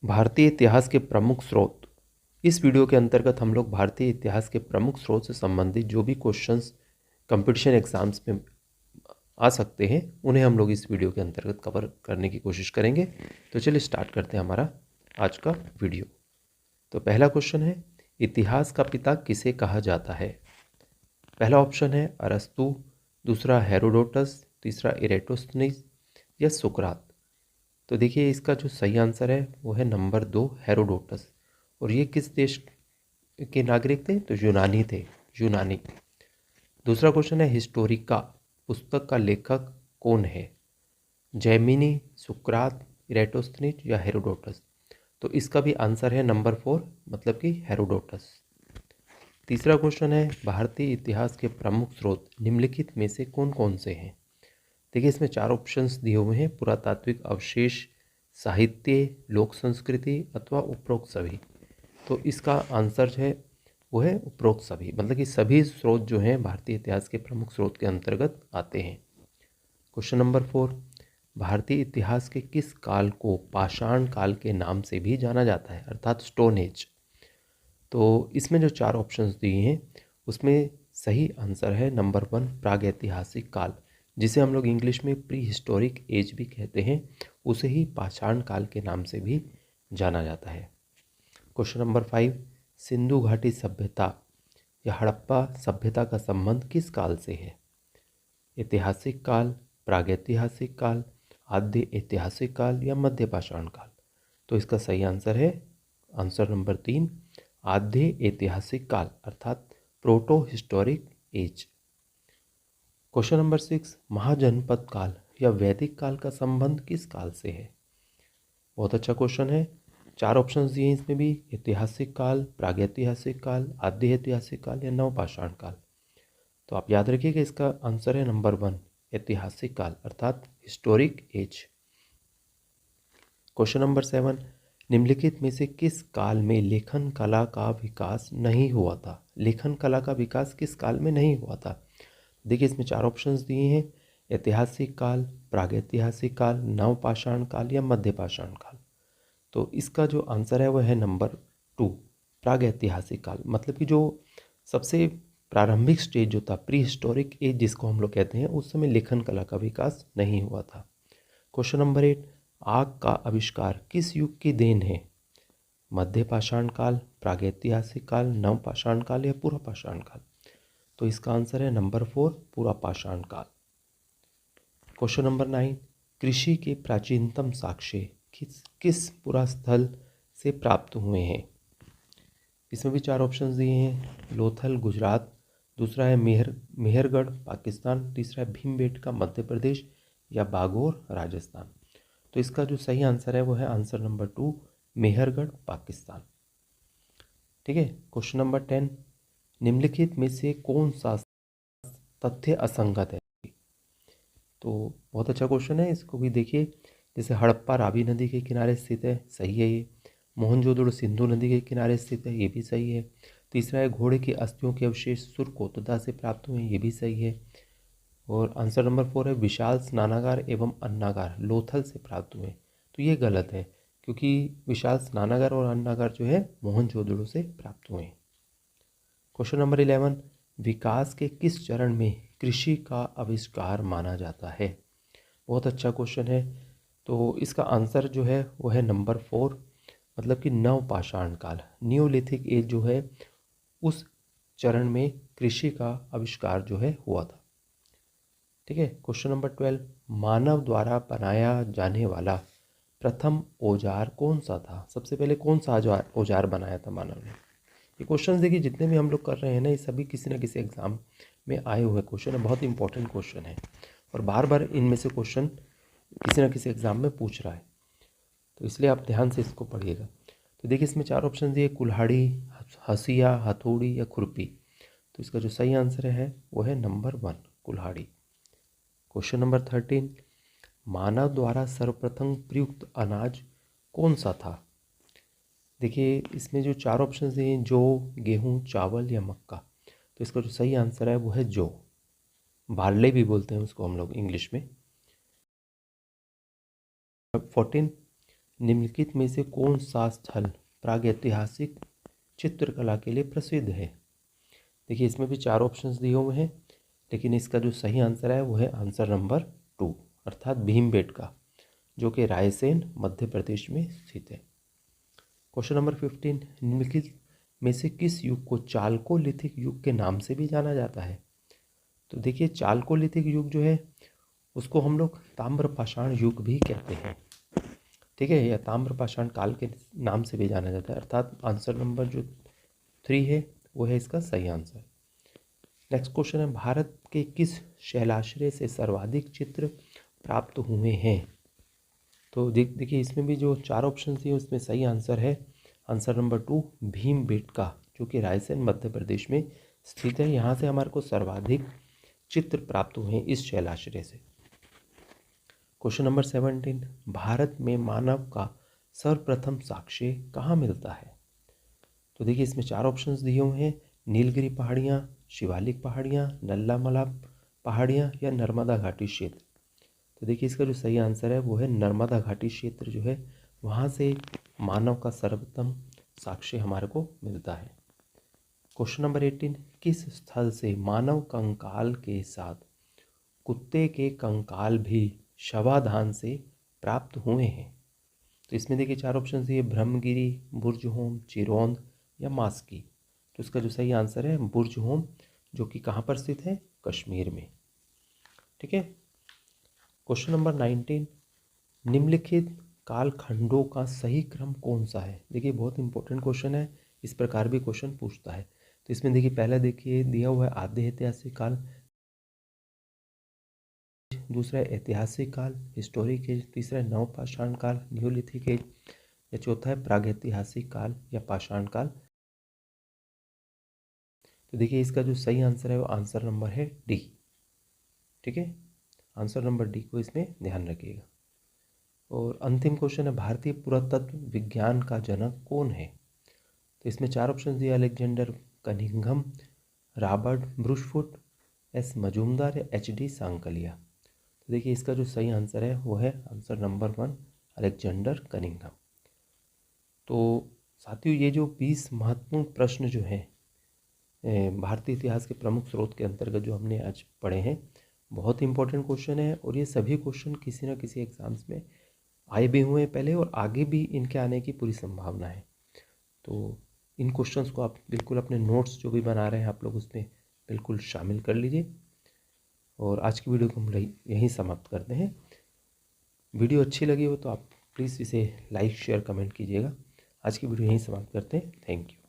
भारतीय इतिहास के प्रमुख स्रोत। इस वीडियो के अंतर्गत हम लोग भारतीय इतिहास के प्रमुख स्रोत से संबंधित जो भी क्वेश्चंस कंपटीशन एग्जाम्स में आ सकते हैं उन्हें हम लोग इस वीडियो के अंतर्गत कवर करने की कोशिश करेंगे। तो चलिए स्टार्ट करते हैं हमारा आज का वीडियो। तो पहला क्वेश्चन है, इतिहास का पिता किसे कहा जाता है? पहला ऑप्शन है अरस्तु, दूसरा हेरोडोटस, तीसरा इरेटोस्थनीज या सुकरात। तो देखिए इसका जो सही आंसर है वो है नंबर 2 हेरोडोटस। और ये किस देश के नागरिक थे? तो यूनानी थे, यूनानी। दूसरा क्वेश्चन है, हिस्टोरिका पुस्तक का लेखक कौन है? जैमिनी, सुकरात, इरेटोस्थनीज या हेरोडोटस। तो इसका भी आंसर है नंबर 4 मतलब कि हेरोडोटस। तीसरा क्वेश्चन है, भारतीय इतिहास के प्रमुख स्रोत निम्नलिखित में से कौन कौन से हैं? देखिए इसमें 4 ऑप्शंस दिए हुए हैं, पुरातात्विक अवशेष, साहित्य, लोक संस्कृति अथवा उपरोक्त सभी। तो इसका आंसर है वो है उपरोक्त सभी, मतलब कि सभी स्रोत जो हैं भारतीय इतिहास के प्रमुख स्रोत के अंतर्गत आते हैं। क्वेश्चन नंबर 4, भारतीय इतिहास के किस काल को पाषाण काल के नाम से भी जाना जाता है, अर्थात स्टोन एज? तो इसमें जो 4 ऑप्शंस दिए हैं उसमें सही आंसर है नंबर 1 प्रागैतिहासिक काल, जिसे हम लोग इंग्लिश में प्री हिस्टोरिक एज भी कहते हैं, उसे ही पाषाण काल के नाम से भी जाना जाता है। क्वेश्चन नंबर 5, सिंधु घाटी सभ्यता या हड़प्पा सभ्यता का संबंध किस काल से है? ऐतिहासिक काल, प्रागैतिहासिक काल, आद्य ऐतिहासिक काल या मध्य पाषाण काल। तो इसका सही आंसर है आंसर नंबर 3 आद्य ऐतिहासिक काल अर्थात proto historic age. Question number 6, महाजनपद काल या वैदिक काल का संबंध किस काल से है? बहुत अच्छा क्वेश्चन है। 4 ऑप्शंस दिए हैं इसमें भी, ऐतिहासिक काल, प्रागैतिहासिक काल, आद्य ऐतिहासिक काल या नवपाषाण काल। तो आप याद रखिएगा इसका आंसर है नंबर 1 ऐतिहासिक काल अर्थात हिस्टोरिक एज। क्वेश्चन नंबर 7, निम्नलिखित में से किस काल में लेखन कला का विकास नहीं हुआ था? लेखन कला का विकास किस काल में नहीं हुआ था? देखिए इसमें 4 ऑप्शंस दिए हैं, ऐतिहासिक काल, प्रागैतिहासिक काल, नवपाषाण काल या मध्यपाषाण काल। तो इसका जो आंसर है वह है नंबर 2 प्रागैतिहासिक काल, मतलब कि जो सबसे प्रारंभिक स्टेज जो था प्री हिस्टोरिक एज जिसको हम लोग कहते हैं, उस समय लेखन कला का विकास नहीं हुआ था। क्वेश्चन नंबर 8, आग का आविष्कार किस युग की देन है? मध्य पाषाण काल, प्रागैतिहासिक काल, नवपाषाण काल या पूर्व पाषाण काल। तो इसका आंसर है नंबर 4 पूर्व पाषाण काल। क्वेश्चन नंबर 9, कृषि के प्राचीनतम साक्ष्य किस पुरास्थल से प्राप्त हुए हैं? इसमें भी 4 ऑप्शंस दिए हैं, लोथल गुजरात, दूसरा है मेहरगढ़ पाकिस्तान, तीसरा है भीमबेटका मध्य प्रदेश या बागोर राजस्थान। तो इसका जो सही आंसर है वो है आंसर नंबर 2 मेहरगढ़ पाकिस्तान। ठीक है। क्वेश्चन नंबर 10, निम्नलिखित में से कौन सा तथ्य असंगत है? तो बहुत अच्छा क्वेश्चन है, इसको भी देखिए। जैसे हड़प्पा रावी नदी के किनारे स्थित है, सही है ये। मोहनजोदड़ो सिंधु नदी के किनारे स्थित है, ये भी सही है। तीसरा है घोड़े की अस्थियों के अवशेष सुरकोतदा से प्राप्त हुए हैं, ये भी सही है। और आंसर नंबर 4 है विशाल स्नानागार एवं अन्नागार लोथल से प्राप्त हुए। तो ये गलत है, क्योंकि विशाल स्नानागार और अन्नागार जो है मोहनजोदड़ो से प्राप्त हुए हैं। क्वेश्चन नंबर 11, विकास के किस चरण में कृषि का आविष्कार माना जाता है? बहुत अच्छा क्वेश्चन है। तो इसका आंसर जो है वो है नंबर 4 मतलब कि नवपाषाण काल, न्यूलिथिक एज जो है उस चरण में कृषि का आविष्कार जो है हुआ था। ठीक है। क्वेश्चन नंबर 12, मानव द्वारा बनाया जाने वाला प्रथम औजार कौन सा था? सबसे पहले कौन सा औजार बनाया था मानव ने? ये क्वेश्चन देखिए जितने भी हम लोग कर रहे हैं ना, ये सभी किसी न किसी एग्जाम में आए हुए क्वेश्चन है, बहुत इंपॉर्टेंट क्वेश्चन है और बार बार इनमें से क्वेश्चन किसी न किसी एग्जाम में पूछ रहा है, तो इसलिए आप ध्यान से इसको पढ़िएगा। तो देखिए इसमें 4 ऑप्शन दिए, कुल्हाड़ी, हसिया, हथौड़ी या खुरपी। तो इसका जो सही आंसर है वो है नंबर 1 कुल्हाड़ी। क्वेश्चन नंबर 13, मानव द्वारा सर्वप्रथम प्रयुक्त अनाज कौन सा था? देखिए इसमें जो 4 ऑप्शन दिए हैं, जौ, गेहूँ, चावल या मक्का। तो इसका जो सही आंसर है वो है जौ, बार्ले भी बोलते हैं उसको हम लोग इंग्लिश में। 14, निम्नलिखित में से कौन सा स्थल प्रागैतिहासिक चित्रकला के लिए प्रसिद्ध है? देखिए इसमें भी 4 ऑप्शंस दिए हुए हैं, लेकिन इसका जो सही आंसर है वो है आंसर नंबर 2, अर्थात भीमबेटका, जो कि रायसेन मध्य प्रदेश में स्थित है। क्वेश्चन नंबर 15, निम्नलिखित में से किस युग को चालकोलिथिक युग के नाम से भी जाना जाता है? तो देखिए चालकोलिथिक युग जो है उसको हम लोग ताम्रपाषाण युग भी कहते हैं, ठीक है, या ताम्रपाषाण काल के नाम से भी जाना जाता है, अर्थात आंसर नंबर जो 3 है वो है इसका सही आंसर। नेक्स्ट क्वेश्चन है, भारत के किस शैलाश्रय से सर्वाधिक चित्र प्राप्त हुए हैं? तो देखिए इसमें भी जो 4 ऑप्शन दिए उसमें सही आंसर है आंसर नंबर 2, भीमबेटका, जो कि रायसेन मध्य प्रदेश में स्थित है। यहाँ से हमारे को सर्वाधिक चित्र प्राप्त हुए हैं इस शैलाश्रय से। क्वेश्चन नंबर 17, भारत में मानव का सर्वप्रथम साक्ष्य कहाँ मिलता है? तो देखिए इसमें 4 ऑप्शंस दिए हुए हैं, नीलगिरी पहाड़ियाँ, शिवालिक पहाड़ियाँ, नल्लामला पहाड़ियाँ या नर्मदा घाटी क्षेत्र। तो देखिए इसका जो सही आंसर है वो है नर्मदा घाटी क्षेत्र जो है वहाँ से मानव का सर्वप्रथम साक्ष्य हमारे को मिलता है। क्वेश्चन नंबर 18, किस स्थल से मानव कंकाल के साथ कुत्ते के कंकाल भी शवाधान से प्राप्त हुए हैं? तो इसमें देखिए 4 ऑप्शन दिए, ब्रह्मगिरी, बुर्जहोम, चिरौंद या मास्की। तो इसका जो सही आंसर है बुर्जहोम, जो कि कहाँ पर स्थित है? कश्मीर में, ठीक है। क्वेश्चन नंबर 19, निम्नलिखित कालखंडों का सही क्रम कौन सा है? देखिए बहुत इंपॉर्टेंट क्वेश्चन है, इस प्रकार भी क्वेश्चन पूछता है। तो इसमें देखिए पहला देखिए दिया हुआ है आद्य ऐतिहासिक काल, दूसरा ऐतिहासिक काल हिस्टोरिक एज, तीसरा है नवपाषाण काल न्यूलिथिक एज, या चौथा है प्रागैतिहासिक काल या पाषाण काल। तो देखिए इसका जो सही आंसर है वो आंसर नंबर है डी, ठीक है, आंसर नंबर डी को इसमें ध्यान रखिएगा। और अंतिम क्वेश्चन है, भारतीय पुरातत्व विज्ञान का जनक कौन है? तो इसमें 4 ऑप्शन दिए, Alexander Cunningham, Robert Bruce Foote, S Majumdar या एच डी सांकलिया। तो देखिए इसका जो सही आंसर है वो है आंसर नंबर 1, अलेक्जेंडर कनिंघम। तो साथियों ये जो 20 महत्वपूर्ण प्रश्न जो हैं भारतीय इतिहास के प्रमुख स्रोत के अंतर्गत जो हमने आज पढ़े हैं, बहुत इंपॉर्टेंट क्वेश्चन है और ये सभी क्वेश्चन किसी न किसी एग्जाम्स में आए भी हुए हैं पहले और आगे भी इनके आने की पूरी संभावना है। तो इन क्वेश्चंस को आप बिल्कुल अपने नोट्स जो भी बना रहे हैं आप लोग उसमें बिल्कुल शामिल कर लीजिए। और आज की वीडियो को हम यहीं समाप्त करते हैं। वीडियो अच्छी लगी हो तो आप प्लीज़ इसे लाइक शेयर कमेंट कीजिएगा। आज की वीडियो यहीं समाप्त करते हैं। Thank you.